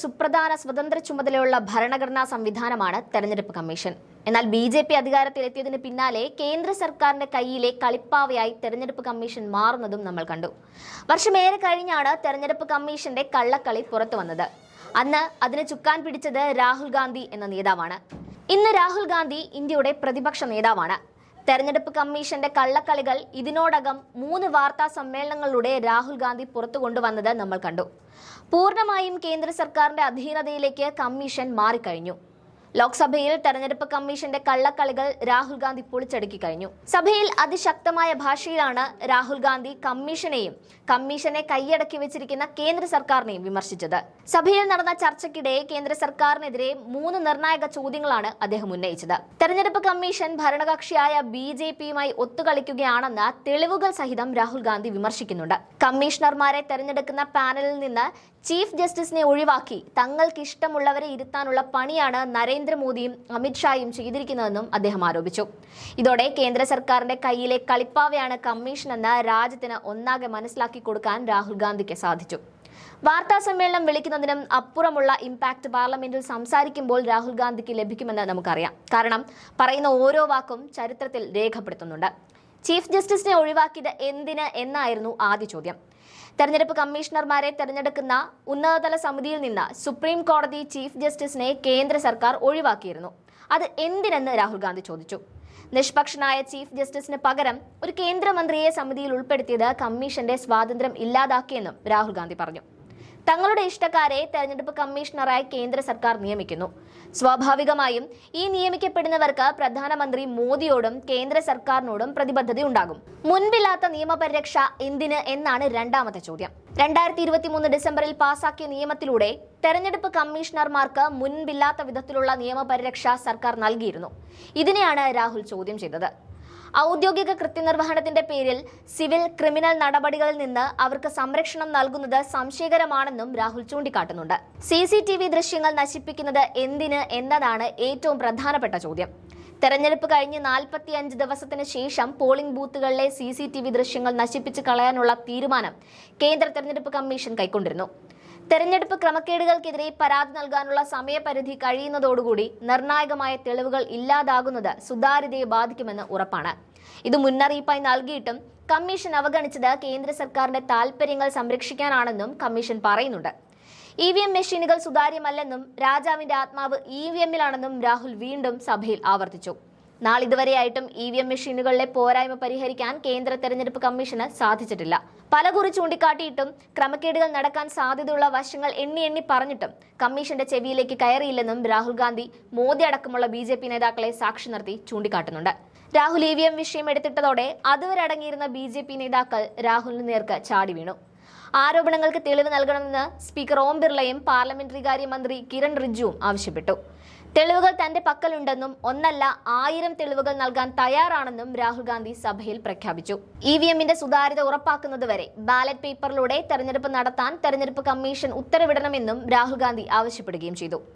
സുപ്രധാന സ്വതന്ത്ര ചുമതലയുള്ള ഭരണഘടനാ സംവിധാനമാണ് തെരഞ്ഞെടുപ്പ് കമ്മീഷൻ. എന്നാൽ ബി.ജെ.പി. അധികാരത്തിലെത്തിയതിന് പിന്നാലെ കേന്ദ്ര സർക്കാരിന്റെ കയ്യിലെ കളിപ്പാവയായി തെരഞ്ഞെടുപ്പ് കമ്മീഷൻ മാറുന്നതും നമ്മൾ കണ്ടു. വർഷമേറെ കഴിഞ്ഞാണ് തെരഞ്ഞെടുപ്പ് കമ്മീഷന്റെ കള്ളക്കളി പുറത്തു വന്നത്. അന്ന് അതിന് ചുക്കാൻ പിടിച്ചത് രാഹുൽ ഗാന്ധി എന്ന നേതാവാണ്. ഇന്ന് രാഹുൽ ഗാന്ധി ഇന്ത്യയുടെ പ്രതിപക്ഷ നേതാവാണ്. തെരഞ്ഞെടുപ്പ് കമ്മീഷന്റെ കള്ളക്കളികൾ ഇതിനോടകം 3 വാർത്താ സമ്മേളനങ്ങളിലൂടെ രാഹുൽ ഗാന്ധി പുറത്തു കൊണ്ടുവന്നത് നമ്മൾ കണ്ടു. പൂർണ്ണമായും കേന്ദ്ര സർക്കാരിന്റെ അധീനതയിലേക്ക് കമ്മീഷൻ മാറിക്കഴിഞ്ഞു. ലോക്സഭയിൽ തെരഞ്ഞെടുപ്പ് കമ്മീഷന്റെ കള്ളക്കളികൾ രാഹുൽ ഗാന്ധി പൊളിച്ചടുക്കി കഴിഞ്ഞു. സഭയിൽ അതിശക്തമായ ഭാഷയിലാണ് രാഹുൽ ഗാന്ധി കമ്മീഷനെ കൈയടക്കി വെച്ചിരിക്കുന്ന കേന്ദ്ര സർക്കാരിനെയും വിമർശിച്ചത്. സഭയിൽ നടന്ന ചർച്ചയ്ക്കിടെ കേന്ദ്ര സർക്കാരിനെതിരെ 3 നിർണായക ചോദ്യങ്ങളാണ് അദ്ദേഹം ഉന്നയിച്ചത്. തെരഞ്ഞെടുപ്പ് കമ്മീഷൻ ഭരണകക്ഷിയായ ബി.ജെ.പിയുമായി ഒത്തുകളിക്കുകയാണെന്ന് തെളിവുകൾ സഹിതം രാഹുൽ ഗാന്ധി വിമർശിക്കുന്നുണ്ട്. കമ്മീഷണർമാരെ തെരഞ്ഞെടുക്കുന്ന പാനലിൽ നിന്ന് ചീഫ് ജസ്റ്റിസിനെ ഒഴിവാക്കി തങ്ങൾക്ക് ഇഷ്ടമുള്ളവരെ ഇരുത്താനുള്ള പണിയാണ് നരേന്ദ്രമോദിയും അമിത്ഷായും ചെയ്തിരിക്കുന്നതെന്നും അദ്ദേഹം ആരോപിച്ചു. ഇതോടെ കേന്ദ്ര സർക്കാരിന്റെ കയ്യിലെ കളിപ്പാവയാണ് കമ്മീഷൻ എന്ന് രാജ്യത്തിന് ഒന്നാകെ മനസ്സിലാക്കി കൊടുക്കാൻ രാഹുൽ ഗാന്ധിക്ക് സാധിച്ചു. വാർത്താ സമ്മേളനം വിളിക്കുന്നതിനും അപ്പുറമുള്ള ഇമ്പാക്ട് പാർലമെന്റിൽ സംസാരിക്കുമ്പോൾ രാഹുൽ ഗാന്ധിക്ക് ലഭിക്കുമെന്ന് നമുക്കറിയാം. കാരണം പറയുന്ന ഓരോ വാക്കും ചരിത്രത്തിൽ രേഖപ്പെടുത്തുന്നുണ്ട്. ചീഫ് ജസ്റ്റിസിനെ ഒഴിവാക്കിയത് എന്തിന് എന്നായിരുന്നു ആദ്യ ചോദ്യം. തെരഞ്ഞെടുപ്പ് കമ്മീഷണർമാരെ തെരഞ്ഞെടുക്കുന്ന ഉന്നതതല സമിതിയിൽ നിന്ന് സുപ്രീം കോടതി ചീഫ് ജസ്റ്റിസിനെ കേന്ദ്ര സർക്കാർ ഒഴിവാക്കിയിരുന്നു. അത് എന്തിനെന്ന് രാഹുൽ ഗാന്ധി ചോദിച്ചു. നിഷ്പക്ഷനായ ചീഫ് ജസ്റ്റിസിന് പകരം ഒരു കേന്ദ്രമന്ത്രിയെ സമിതിയിൽ ഉൾപ്പെടുത്തിയത് കമ്മീഷന്റെ സ്വാതന്ത്ര്യം ഇല്ലാതാക്കിയെന്നും രാഹുൽ ഗാന്ധി പറഞ്ഞു. തങ്ങളുടെ ഇഷ്ടക്കാരെ തെരഞ്ഞെടുപ്പ് കമ്മീഷണറായി കേന്ദ്ര സർക്കാർ നിയമിക്കുന്നു. സ്വാഭാവികമായും ഈ നിയമിക്കപ്പെടുന്നവർക്ക് പ്രധാനമന്ത്രി മോദിയോടും കേന്ദ്ര സർക്കാരിനോടും പ്രതിബദ്ധതയുണ്ടാകും. മുൻപില്ലാത്ത നിയമപരിരക്ഷ എന്തിന് എന്നാണ് രണ്ടാമത്തെ ചോദ്യം. 2023 ഡിസംബറിൽ പാസാക്കിയ നിയമത്തിലൂടെ തെരഞ്ഞെടുപ്പ് കമ്മീഷണർമാർക്ക് മുൻപില്ലാത്ത വിധത്തിലുള്ള നിയമപരിരക്ഷ സർക്കാർ നൽകിയിരുന്നു. ഇതിനെയാണ് രാഹുൽ ചോദ്യം ചെയ്തത്. ഔദ്യോഗിക കൃത്യനിർവഹണത്തിന്റെ പേരിൽ സിവിൽ ക്രിമിനൽ നടപടികളിൽ നിന്ന് അവർക്ക് സംരക്ഷണം നൽകുന്നത് സംശയകരമാണെന്നും രാഹുൽ ചൂണ്ടിക്കാട്ടുന്നുണ്ട്. CCTV ദൃശ്യങ്ങൾ നശിപ്പിക്കുന്നത് എന്തിന് എന്നതാണ് ഏറ്റവും പ്രധാനപ്പെട്ട ചോദ്യം. തെരഞ്ഞെടുപ്പ് കഴിഞ്ഞ് 45 ദിവസത്തിന് ശേഷം പോളിംഗ് ബൂത്തുകളിലെ CCTV ദൃശ്യങ്ങൾ നശിപ്പിച്ച് കളയാനുള്ള തീരുമാനം കേന്ദ്ര തെരഞ്ഞെടുപ്പ് കമ്മീഷൻ കൈക്കൊണ്ടിരുന്നു. തെരഞ്ഞെടുപ്പ് ക്രമക്കേടുകൾക്കെതിരെ പരാതി നൽകാനുള്ള സമയപരിധി കഴിയുന്നതോടുകൂടി നിർണായകമായ തെളിവുകൾ ഇല്ലാതാകുന്നത് സുതാര്യതയെ ബാധിക്കുമെന്ന് ഉറപ്പാണ്. ഇത് മുന്നറിയിപ്പായി നൽകിയിട്ടും കമ്മീഷൻ അവഗണിച്ചത് കേന്ദ്ര സർക്കാരിന്റെ താൽപര്യങ്ങൾ സംരക്ഷിക്കാനാണെന്നും കമ്മീഷൻ പറയുന്നുണ്ട്. EVM മെഷീനുകൾ സുതാര്യമല്ലെന്നും രാജാവിന്റെ ആത്മാവ് EVMിലാണെന്നും രാഹുൽ വീണ്ടും സഭയിൽ ആവർത്തിച്ചു. നാളിതുവരെയായിട്ടും EVM മെഷീനുകളിലെ പോരായ്മ പരിഹരിക്കാൻ കേന്ദ്ര തെരഞ്ഞെടുപ്പ് കമ്മീഷന് സാധിച്ചിട്ടില്ല. പലകുറി ചൂണ്ടിക്കാട്ടിയിട്ടും ക്രമക്കേടുകൾ നടക്കാൻ സാധ്യതയുള്ള വശങ്ങൾ എണ്ണി പറഞ്ഞിട്ടും കമ്മീഷന്റെ ചെവിയിലേക്ക് കയറിയില്ലെന്നും രാഹുൽ ഗാന്ധി മോദി അടക്കമുള്ള BJP നേതാക്കളെ സാക്ഷി നിർത്തി ചൂണ്ടിക്കാട്ടുന്നുണ്ട്. രാഹുൽ EVM വിഷയം എടുത്തിട്ടതോടെ അതുവരെ അടങ്ങിയിരുന്ന BJP നേതാക്കൾ രാഹുലിന് നേർക്ക് ചാടി വീണു. ആരോപണങ്ങൾക്ക് തെളിവ് നൽകണമെന്ന് സ്പീക്കർ ഓം ബിർളയും പാർലമെന്ററി കാര്യ മന്ത്രി കിരൺ റിജ്ജുവും ആവശ്യപ്പെട്ടു. തെളിവുകൾ തന്റെ പക്കലുണ്ടെന്നും 1 അല്ല 1000 തെളിവുകൾ നൽകാൻ തയ്യാറാണെന്നും രാഹുൽ ഗാന്ധി സഭയിൽ പ്രഖ്യാപിച്ചു. EVMന്റെ സുതാര്യത ഉറപ്പാക്കുന്നതുവരെ ബാലറ്റ് പേപ്പറിലൂടെ തെരഞ്ഞെടുപ്പ് നടത്താൻ തെരഞ്ഞെടുപ്പ് കമ്മീഷൻ ഉത്തരവിടണമെന്നും രാഹുൽ ഗാന്ധി ആവശ്യപ്പെടുകയും ചെയ്തു.